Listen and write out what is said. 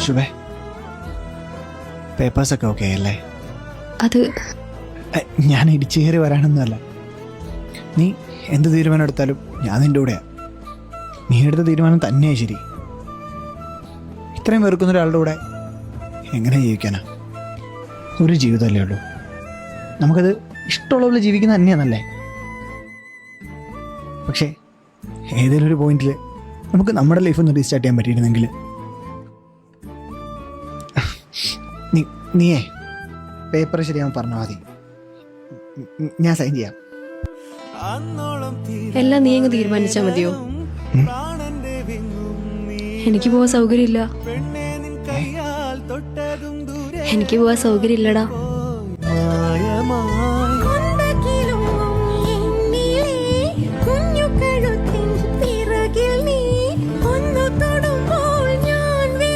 ശുഭേ, പേപ്പേഴ്സൊക്കെ okay അല്ലേ? അത് ഞാൻ ഇടിച്ചു കയറി വരാനൊന്നുമല്ല. നീ എന്ത് തീരുമാനം എടുത്താലും ഞാൻ നിൻ്റെ കൂടെയാണ്. നീ എടുത്ത തീരുമാനം തന്നെയാണ് ശരി. ഇത്രയും വെറുക്കുന്ന ഒരാളുടെ കൂടെ എങ്ങനെ ജീവിക്കാനാ? ഒരു ജീവിതമല്ലേ ഉള്ളൂ. നമുക്കത് ഇഷ്ടമുള്ള പോലെ ജീവിക്കുന്നത് തന്നെയാണല്ലേ. പക്ഷേ ഏതെങ്കിലും ഒരു പോയിന്റിൽ നമുക്ക് നമ്മുടെ ലൈഫ് ഒന്ന് റീസ്റ്റാർട്ട് ചെയ്യാൻ പറ്റിയിരുന്നെങ്കിൽ. നീയേ പേപ്പർ ശരിയാവും പറഞ്ഞാൽ മതി, ഞാൻ സൈൻ ചെയ്യാം. എല്ലാം നീ അങ്ങ് തീരുമാനിച്ചാ മതിയോ? എനിക്ക് പോവാൻ സൗകര്യമില്ല. എനിക്ക് പോവാൻ സൗകര്യമില്ലടാ.